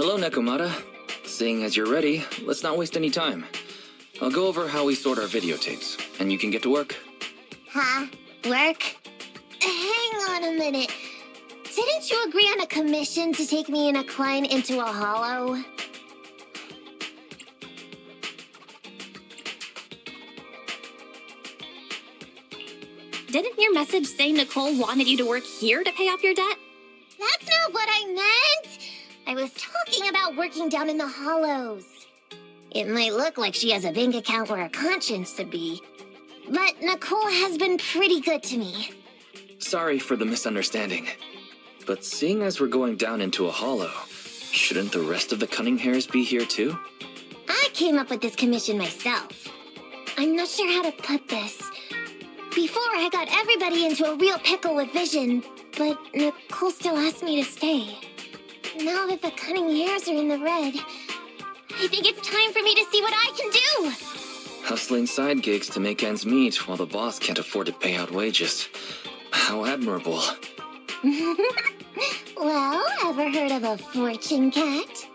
Hello, Nekomata. Seeing as you're ready, let's not waste any time. I'll go over how we sort our videotapes, and you can get to work. Huh? Work? Hang on a minute. Didn't you agree on a commission to take me and a client into a hollow? Didn't your message say Nicole wanted you to work here to pay off your debt? That's not what I meant! I was talking about working down in the hollows. It might look like she has a bank account where her conscience should be, but Nicole has been pretty good to me. Sorry for the misunderstanding. But seeing as we're going down into a hollow, shouldn't the rest of the Cunning Hares be here too? I came up with this commission myself. I'm not sure how to put this. Before, I got everybody into a real pickle with vision, but Nicole still asked me to stay. Now that the Cunning Hares are in the red, I think it's time for me to see what I can do! Hustling side gigs to make ends meet while the boss can't afford to pay out wages. How admirable. Well, ever heard of a fortune cat?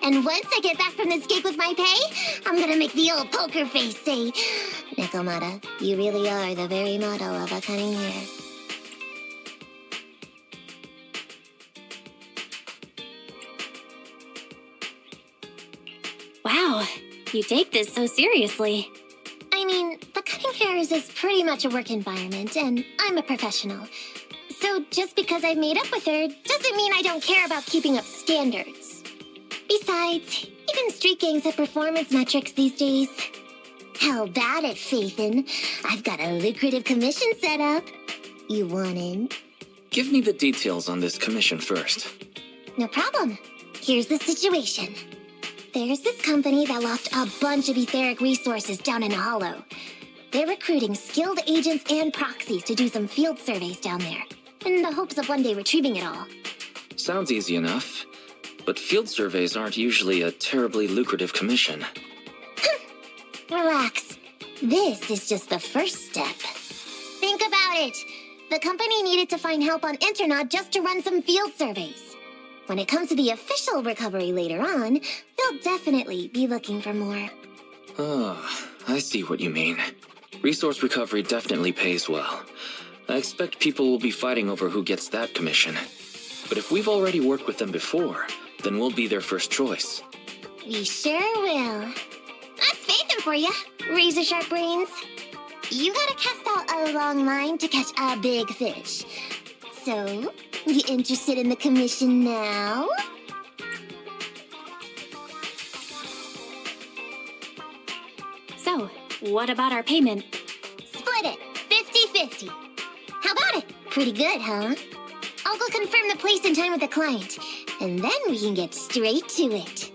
And once I get back from this gig with my pay, I'm gonna make the old poker face say, Nekomata, you really are the very model of a cunning hare. Wow, you take this so seriously. I mean, the Cunning Hares is pretty much a work environment, and I'm a professional. So just because I've made up with her doesn't mean I don't care about keeping up standards. Besides, even street gangs have performance metrics these days. How about it, Faithin? I've got a lucrative commission set up. You want in? Give me the details on this commission first. No problem. Here's the situation. There's this company that lost a bunch of etheric resources down in a hollow. They're recruiting skilled agents and proxies to do some field surveys down there, in the hopes of one day retrieving it all. Sounds easy enough. But field surveys aren't usually a terribly lucrative commission. Relax. This is just the first step. Think about it. The company needed to find help on Internet just to run some field surveys. When it comes to the official recovery later on, they'll definitely be looking for more. Ah, I see what you mean. Resource recovery definitely pays well. I expect people will be fighting over who gets that commission. But if we've already worked with them before, then we'll be their first choice. We sure will. That's Faithin for you, razor-sharp brains. You gotta cast out a long line to catch a big fish. So, you interested in the commission now? So, what about our payment? Split it, 50-50. How about it? Pretty good, huh? I'll go confirm the place and time with the client, and then we can get straight to it.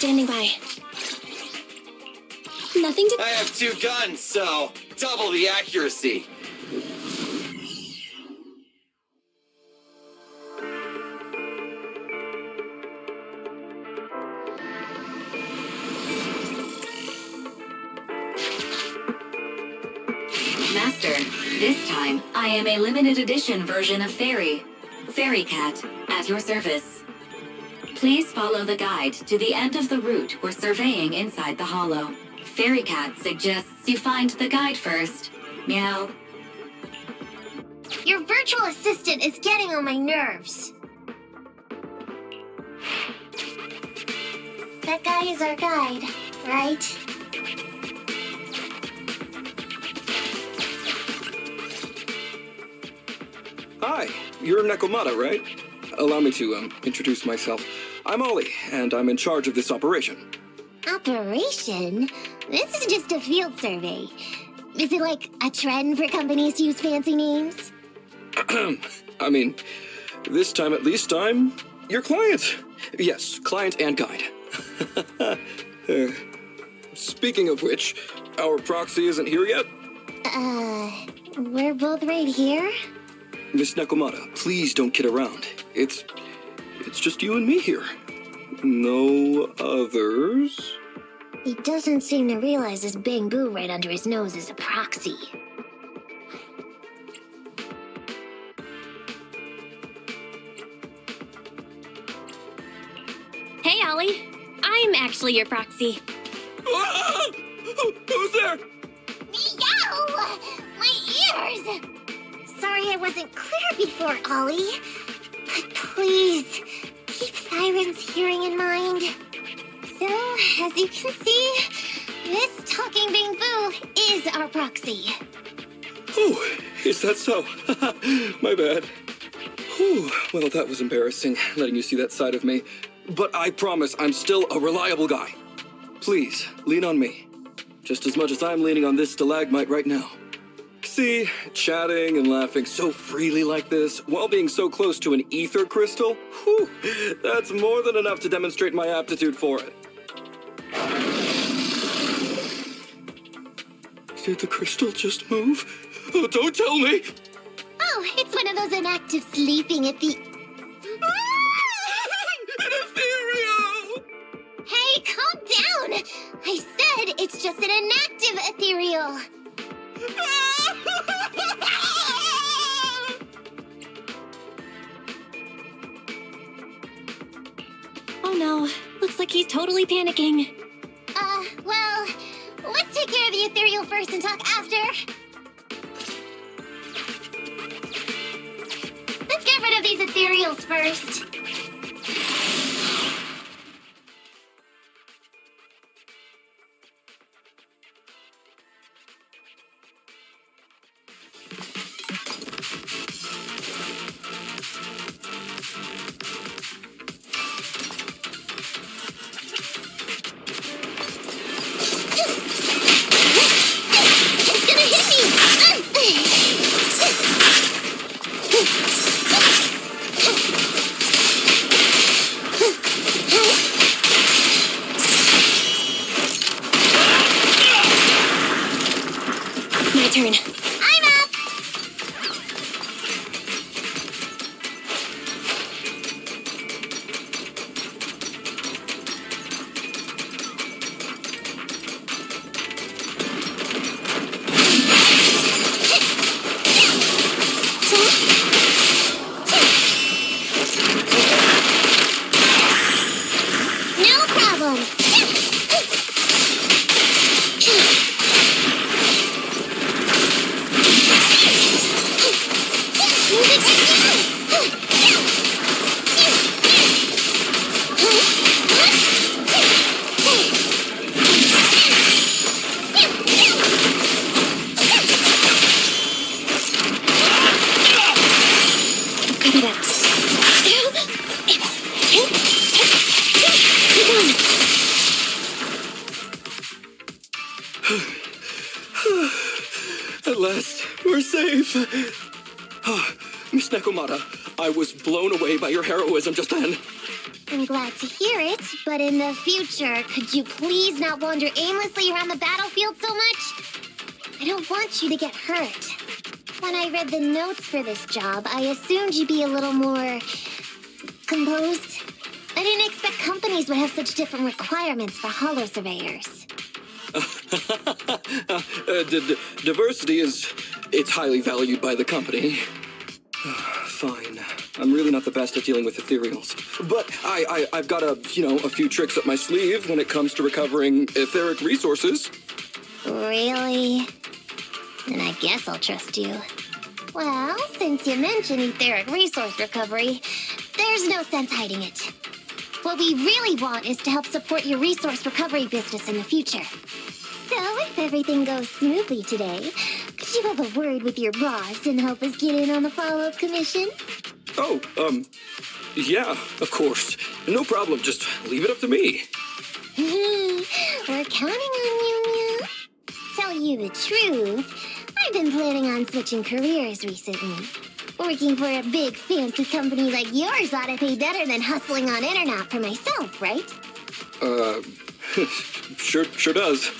Standing by. Nothing to... I have 2 guns, so double the accuracy. This time, I am a limited edition version of Fairy Cat, at your service. Please follow the guide to the end of the route we're surveying inside the hollow. Fairy Cat suggests you find the guide first. Meow. Your virtual assistant is getting on my nerves. That guy is our guide, right? Hi, you're Nekomata, right? Allow me to, introduce myself. I'm Ollie, and I'm in charge of this operation. Operation? This is just a field survey. Is it like a trend for companies to use fancy names? I mean, this time at least I'm your client. Yes, client and guide. Speaking of which, our proxy isn't here yet? We're both right here? Miss Nekomata, please don't kid around. It's just you and me here. No others? He doesn't seem to realize this bamboo right under his nose is a proxy. Hey, Ollie. I'm actually your proxy. Who's there? Yow! My ears! Sorry I wasn't clear before, Ollie. But please, keep Siren's hearing in mind. So, as you can see, this talking bamboo is our proxy. Oh, is that so? My bad. Whew, well, that was embarrassing, letting you see that side of me. But I promise I'm still a reliable guy. Please, lean on me. Just as much as I'm leaning on this stalagmite right now. See, chatting and laughing so freely like this, while being so close to an ether crystal, whew, that's more than enough to demonstrate my aptitude for it. Did the crystal just move? Oh, don't tell me! Oh, it's one of those inactive sleeping at the... An ethereal! Hey, calm down! I said it's just an inactive ethereal. Oh no, looks like he's totally panicking. Well, let's take care of the ethereal first and talk after. Let's get rid of these ethereals first. It's gonna hit me! My turn. I'm up! No problem. Copy that. At last, we're safe. Oh, Miss Nekomata, I was blown away by your heroism just then. I'm glad to hear it, but in the future, could you please not wander aimlessly around the battlefield so much? I don't want you to get hurt. When I read the notes for this job, I assumed you'd be a little more... composed. I didn't expect companies would have such different requirements for hollow surveyors. Diversity is it's highly valued by the company. Fine. I'm really not the best at dealing with ethereals. But I've got a few tricks up my sleeve when it comes to recovering etheric resources. Really? Then I guess I'll trust you. Well, since you mentioned etheric resource recovery, there's no sense hiding it. What we really want is to help support your resource recovery business in the future. So, if everything goes smoothly today, could you have a word with your boss and help us get in on the follow-up commission? Oh, yeah, of course. No problem, just leave it up to me. We're counting on you, Mew. Tell you the truth, I've been planning on switching careers recently. Working for a big fancy company like yours ought to pay better than hustling on internet for myself, right? Sure does.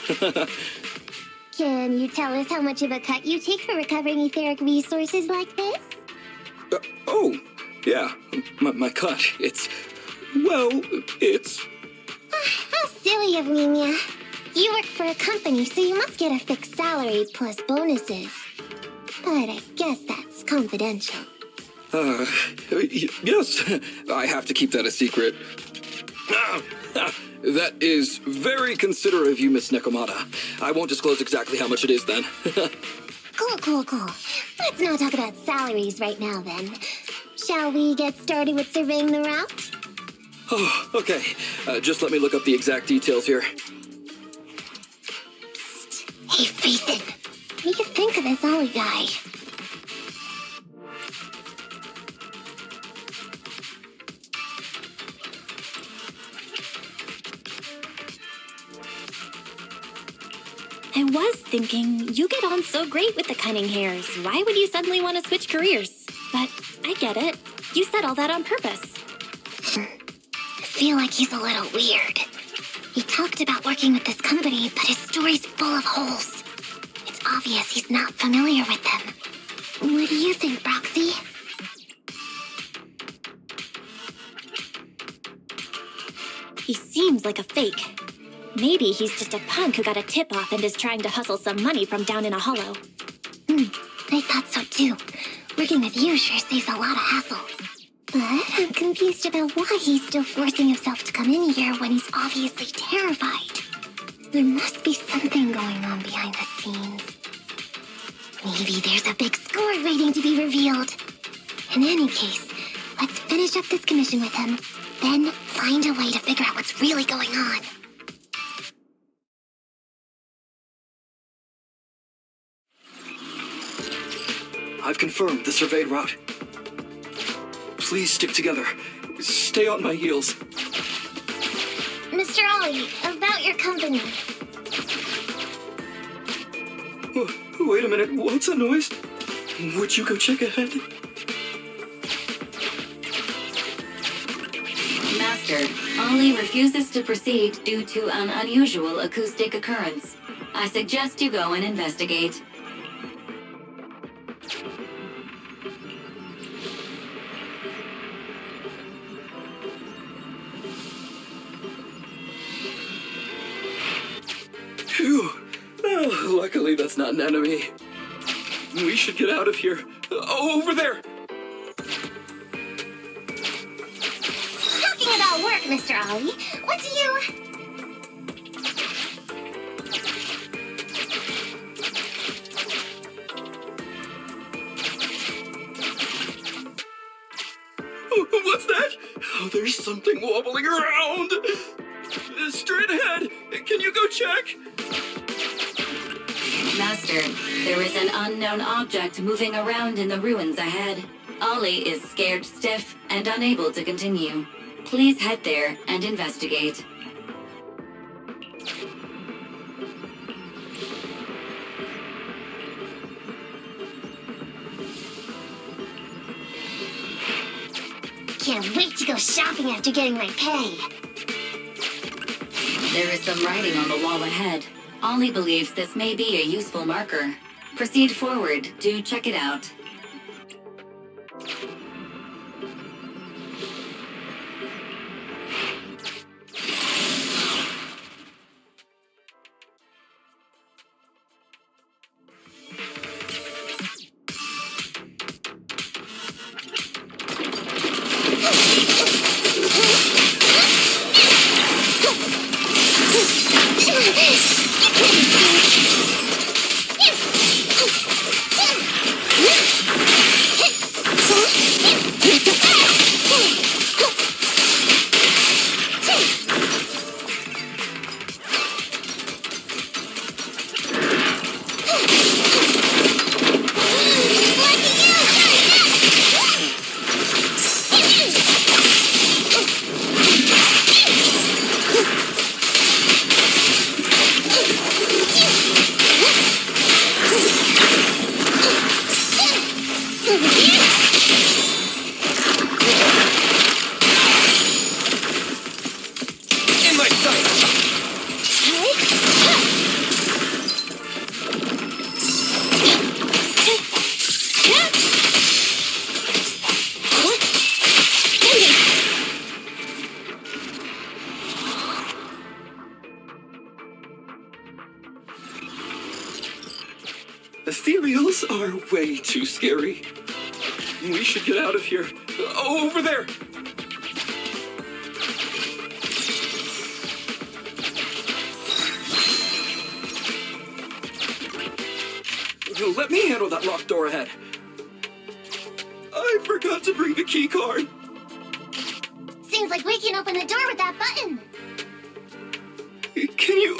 Can you tell us how much of a cut you take for recovering etheric resources like this? Oh, yeah, my cut, it's... How silly of me, Mia. You work for a company, so you must get a fixed salary plus bonuses. But I guess that's confidential. Yes, I have to keep that a secret. That is very considerate of you, Miss Nekomata. I won't disclose exactly how much it is then. Cool. Let's not talk about salaries right now, then. Shall we get started with surveying the route? Oh, okay. Just let me look up the exact details here. Hey, Ethan. What do you think of this Ollie guy? I was thinking, you get on so great with the Cunning Hares. Why would you suddenly want to switch careers? But I get it. You said all that on purpose. I feel like he's a little weird. He talked about working with this company, but his story's full of holes. It's obvious he's not familiar with them. What do you think, Broxy? He seems like a fake. Maybe he's just a punk who got a tip-off and is trying to hustle some money from down in a hollow. I thought so too. Working with you sure saves a lot of hassle. But I'm confused about why he's still forcing himself to come in here when he's obviously terrified. There must be something going on behind the scenes. Maybe there's a big score waiting to be revealed. In any case, let's finish up this commission with him, then find a way to figure out what's really going on. I've confirmed the surveyed route. Please stick together. Stay on my heels. Mr. Ollie, about your company. Wait a minute, what's that noise? Would you go check ahead? Master, Ollie refuses to proceed due to an unusual acoustic occurrence. I suggest you go and investigate. Phew. Oh, luckily that's not an enemy. We should get out of here. Oh, over there! Talking about work, Mr. Ollie, what do you... What's that? Oh, there's something wobbling around. Straight ahead. Can you go check? Master, there is an unknown object moving around in the ruins ahead. Ollie is scared stiff and unable to continue. Please head there and investigate. Can't wait to go shopping after getting my pay. There is some writing on the wall ahead. Ollie believes this may be a useful marker. Proceed forward to check it out. Over here! In my sight! Ethereals are way too scary. We should get out of here. Over there! Let me handle that locked door ahead. I forgot to bring the key card. Seems like we can open the door with that button. Can you...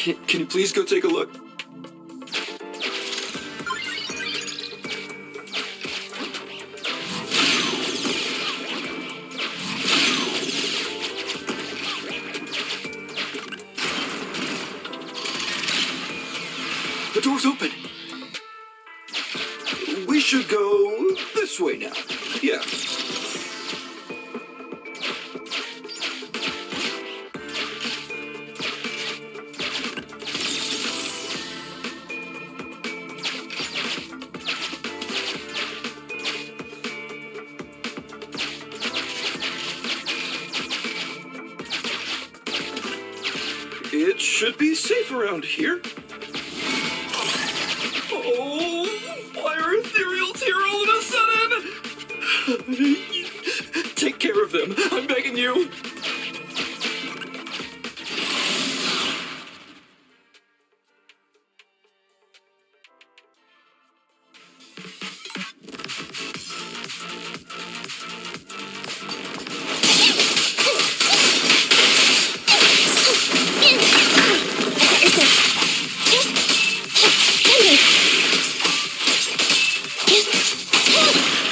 can you please go take a look? The door's open. We should go this way now. Yeah. It should be safe around here. Oh, why are ethereals here all of a sudden? Take care of them. I'm begging you.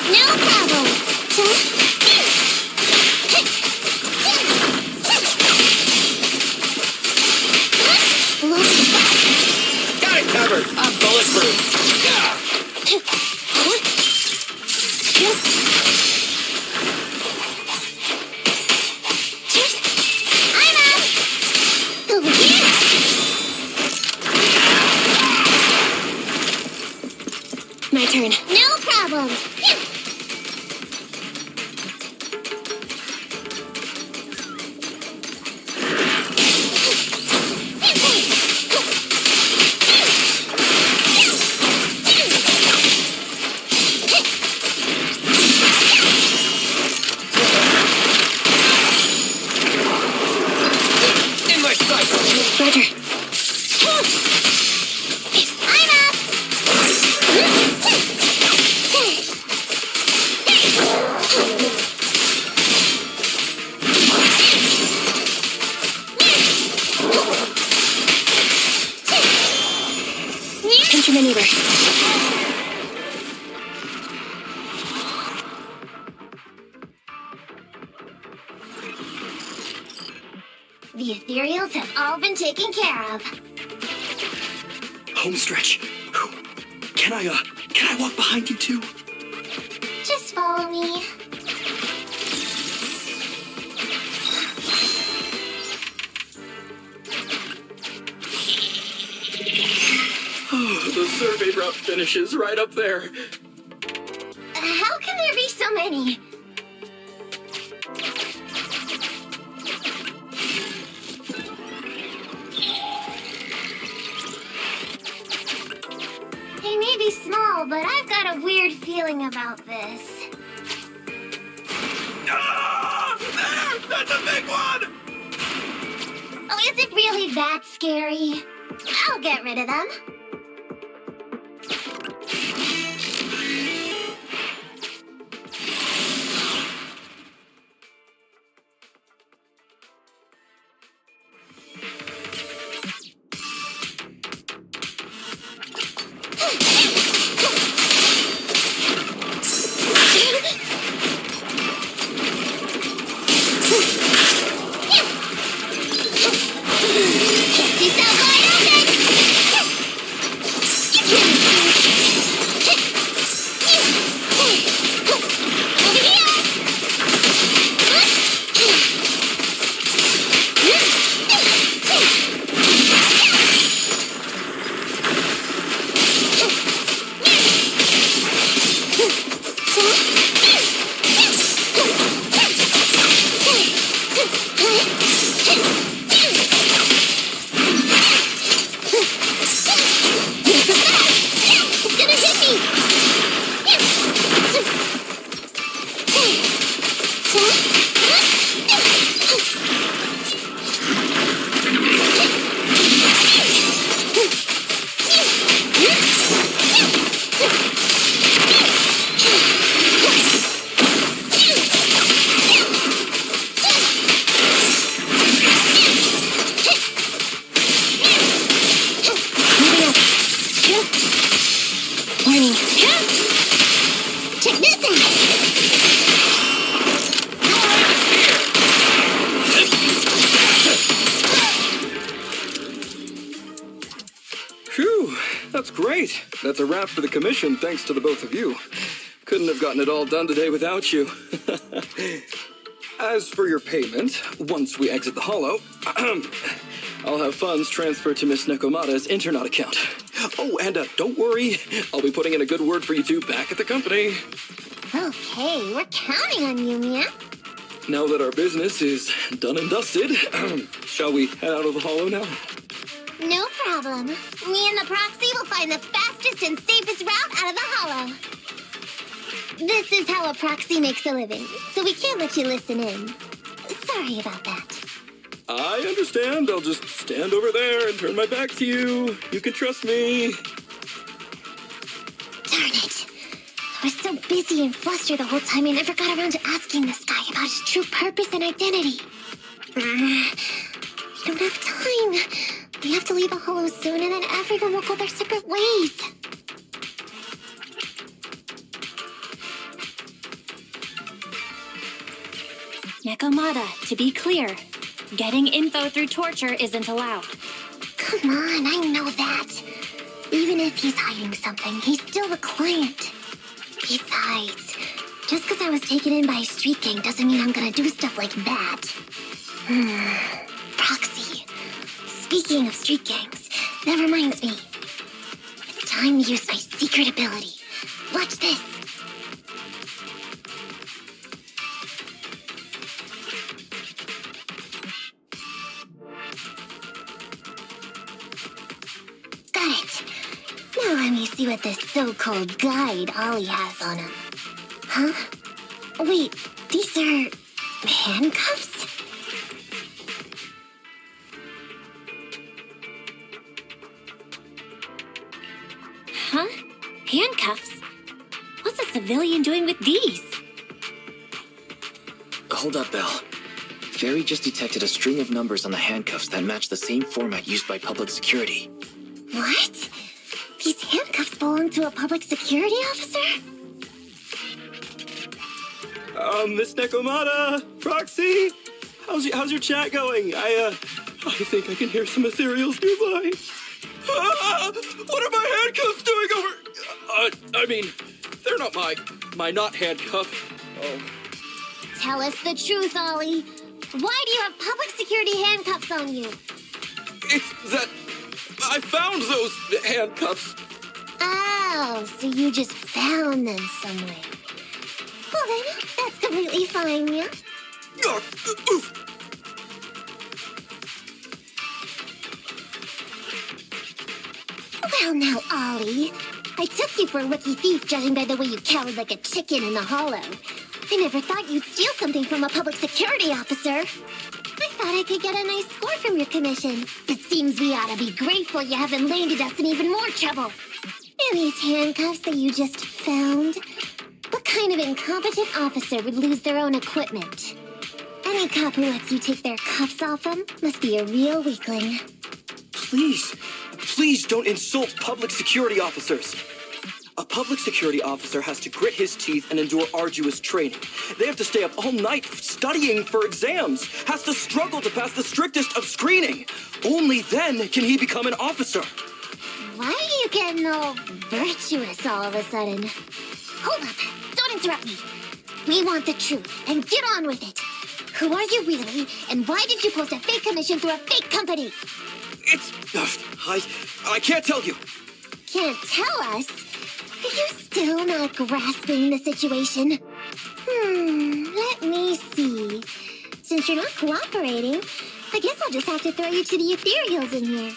No problem. Got it covered! I'm bulletproof! Yeah. I'm out. Over here. My turn. No problem. In my sight! Roger. I'm up. Countermaneuver. The ethereals have all been taken care of. Home stretch. Can I walk behind you too? Just follow me. Oh, the survey route finishes right up there. How can there be so many? They may be small, but I've got a weird feeling about this. Ah! There! That's a big one! Oh, is it really that scary? I'll get rid of them. money. Check this out! Phew, that's great. That's a wrap for the commission, thanks to the both of you. Couldn't have gotten it all done today without you. As for your payment, once we exit the hollow, I'll have funds transferred to Miss Nekomata's Internet account. Oh, and don't worry, I'll be putting in a good word for you two back at the company. Okay, we're counting on you, Mia. Now that our business is done and dusted, shall we head out of the hollow now? No problem. Me and the proxy will find the fastest and safest route out of the hollow. This is how a proxy makes a living, so we can't let you listen in. Sorry about that. I understand. I'll just stand over there and turn my back to you. You can trust me. Darn it. I was so busy and flustered the whole time I never got around to asking this guy about his true purpose and identity. We don't have time. We have to leave the hollow soon, and then everyone will go their separate ways. Nekomata, to be clear, getting info through torture isn't allowed. Come on, I know that. Even if he's hiding something, he's still the client. Besides, just because I was taken in by a street gang doesn't mean I'm gonna do stuff like that. Proxy. Speaking of street gangs, that reminds me. It's time to use my secret ability. Watch this. Got it. Now let me see what this so-called guide Ollie has on him. Huh? Wait, these are handcuffs? Huh? Handcuffs? What's a civilian doing with these? Hold up, Belle. Fairy just detected a string of numbers on the handcuffs that match the same format used by public security. What? These handcuffs belong to a public security officer? Miss Nekomata, Proxy, how's your chat going? I think I can hear some ethereals nearby. What are my handcuffs doing over? I mean, they're not my not handcuff. Oh. Tell us the truth, Ollie. Why do you have public security handcuffs on you? It's that I found those handcuffs. Oh, so you just found them somewhere. Well then, that's completely fine, yeah? Oof. Well now, Ollie. I took you for a rookie thief judging by the way you cowered like a chicken in the hollow. I never thought you'd steal something from a public security officer. I thought I could get a nice score from your commission. It seems we ought to be grateful you haven't landed us in even more trouble. And these handcuffs that you just found? What kind of incompetent officer would lose their own equipment? Any cop who lets you take their cuffs off them must be a real weakling. Please don't insult public security officers. A public security officer has to grit his teeth and endure arduous training. They have to stay up all night studying for exams, has to struggle to pass the strictest of screening. Only then can he become an officer. Why are you getting all virtuous all of a sudden? Hold up, don't interrupt me. We want the truth, and get on with it. Who are you really, and why did you post a fake commission through a fake company? I can't tell you. Can't tell us? Are you still not grasping the situation? Let me see. Since you're not cooperating, I guess I'll just have to throw you to the ethereals in here.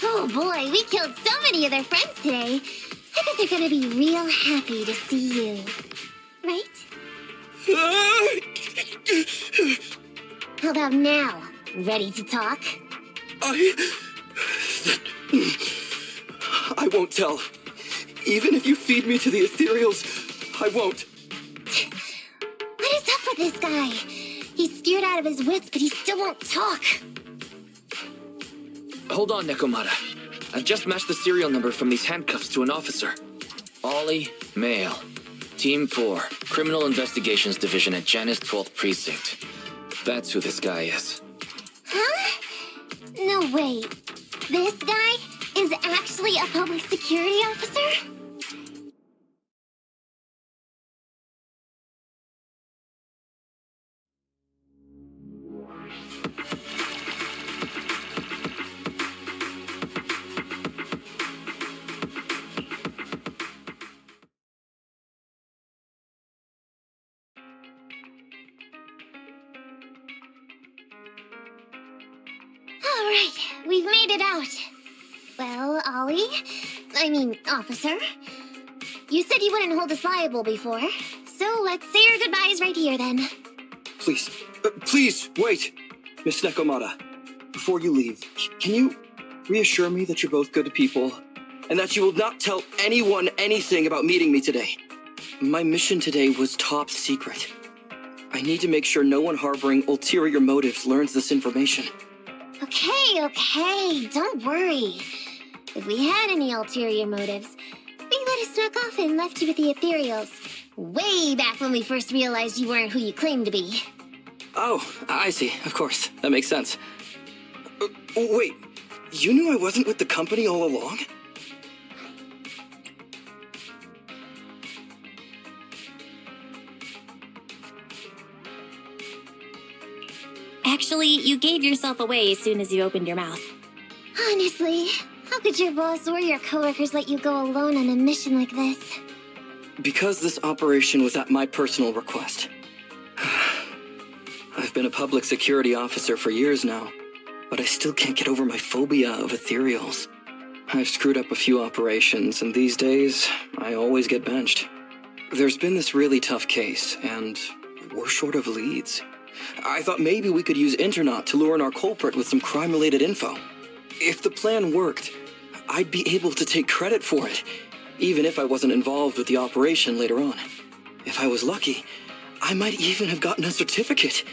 Oh boy, we killed so many of their friends today. I bet they're gonna be real happy to see you. Right? How about now? Ready to talk? I won't tell. Even if you feed me to the ethereals, I won't. What is up with this guy? He's scared out of his wits, but he still won't talk. Hold on, Nekomata. I've just matched the serial number from these handcuffs to an officer. Ollie, male. Team 4, Criminal Investigations Division at Janus 12th Precinct. That's who this guy is. Huh? No, wait. This guy is actually a public security officer? All right, we've made it out. Well, officer, you said you wouldn't hold us liable before, so let's say our goodbyes right here then. Please, wait. Miss Nekomata, before you leave, can you reassure me that you're both good people and that you will not tell anyone anything about meeting me today? My mission today was top secret. I need to make sure no one harboring ulterior motives learns this information. Okay, don't worry. If we had any ulterior motives, we would have snuck off and left you with the ethereals. Way back when we first realized you weren't who you claimed to be. Oh, I see. Of course. That makes sense. Wait, you knew I wasn't with the company all along? Actually, you gave yourself away as soon as you opened your mouth. Honestly, how could your boss or your coworkers let you go alone on a mission like this? Because this operation was at my personal request. I've been a public security officer for years now, but I still can't get over my phobia of ethereals. I've screwed up a few operations, and these days, I always get benched. There's been this really tough case, and we're short of leads. I thought maybe we could use Internaut to lure in our culprit with some crime-related info. If the plan worked, I'd be able to take credit for it, even if I wasn't involved with the operation later on. If I was lucky, I might even have gotten a certificate.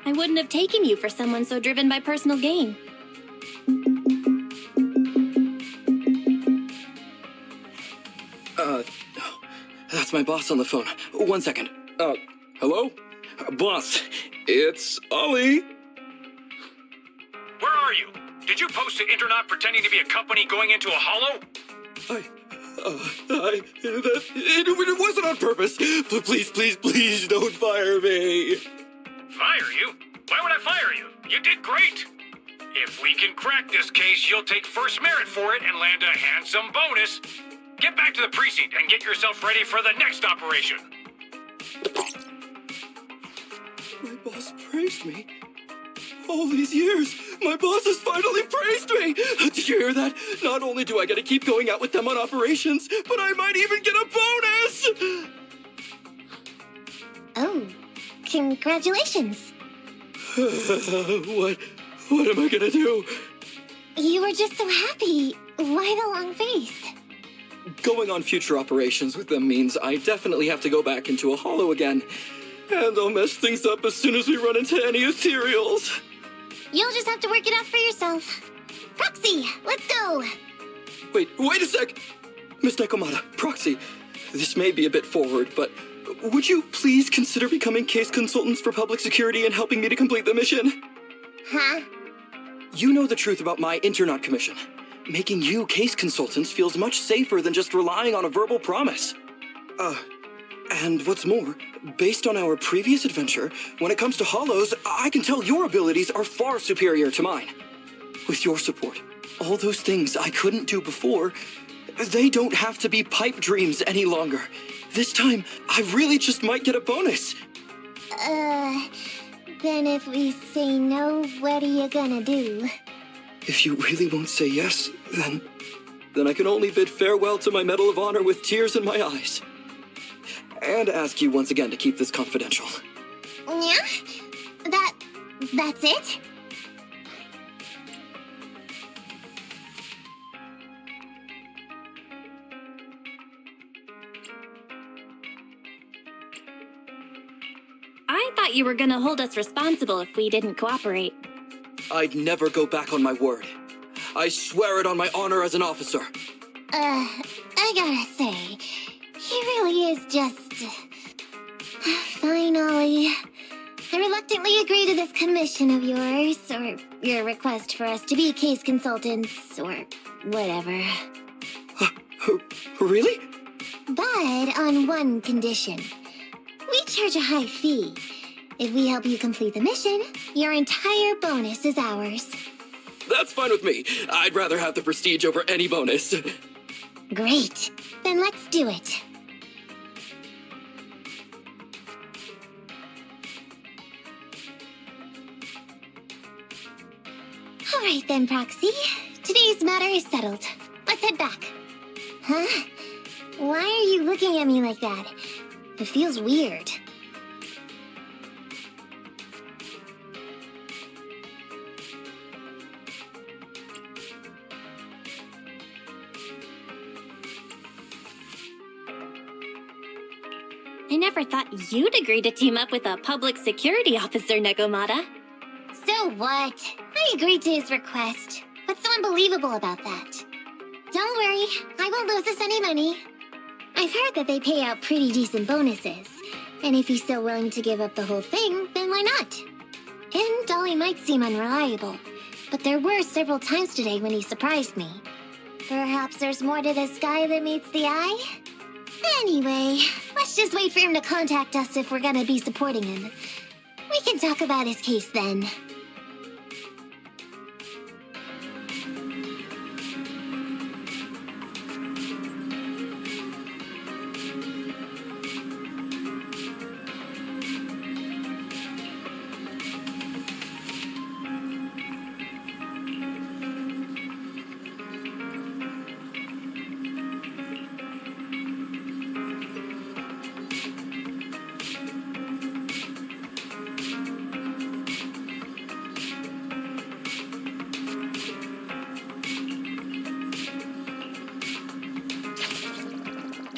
I wouldn't have taken you for someone so driven by personal gain. That's my boss on the phone. 1 second. Hello? Boss, it's Ollie. Where are you? Did you post to Internaut pretending to be a company going into a hollow? It wasn't on purpose. Please don't fire me. Fire you? Why would I fire you? You did great. If we can crack this case, you'll take first merit for it and land a handsome bonus. Get back to the precinct and get yourself ready for the next operation. My boss praised me. All these years, my boss has finally praised me! Did you hear that? Not only do I get to keep going out with them on operations, but I might even get a bonus! Oh, congratulations. What am I gonna do? You were just so happy. Why the long face? Going on future operations with them means I definitely have to go back into a hollow again. And I'll mess things up as soon as we run into any ethereals. You'll just have to work it out for yourself. Proxy, let's go. Wait a sec! Miss Nekomata, Proxy, this may be a bit forward, but would you please consider becoming case consultants for public security and helping me to complete the mission? Huh? You know the truth about my Internaut commission. Making you case consultants feels much safer than just relying on a verbal promise. And what's more, based on our previous adventure, when it comes to hollows, I can tell your abilities are far superior to mine. With your support, all those things I couldn't do before, they don't have to be pipe dreams any longer. This time, I really just might get a bonus. Then if we say no, what are you gonna do? If you really won't say yes, then I can only bid farewell to my Medal of Honor with tears in my eyes. And ask you once again to keep this confidential. Yeah? That's it? I thought you were gonna hold us responsible if we didn't cooperate. I'd never go back on my word. I swear it on my honor as an officer. I gotta say, he really is just... Fine, Ollie. I reluctantly agree to this commission of yours, or your request for us to be case consultants, or whatever. Really? But on one condition. We charge a high fee. If we help you complete the mission, your entire bonus is ours. That's fine with me. I'd rather have the prestige over any bonus. Great. Then let's do it. All right then, Proxy. Today's matter is settled. Let's head back. Huh? Why are you looking at me like that? It feels weird. I never thought you'd agree to team up with a public security officer, Nekomata. So what? I agreed to his request. What's so unbelievable about that? Don't worry, I won't lose us any money. I've heard that they pay out pretty decent bonuses. And if he's so willing to give up the whole thing, then why not? And Dolly might seem unreliable, but there were several times today when he surprised me. Perhaps there's more to this guy than meets the eye? Anyway, let's just wait for him to contact us if we're gonna be supporting him. We can talk about his case then.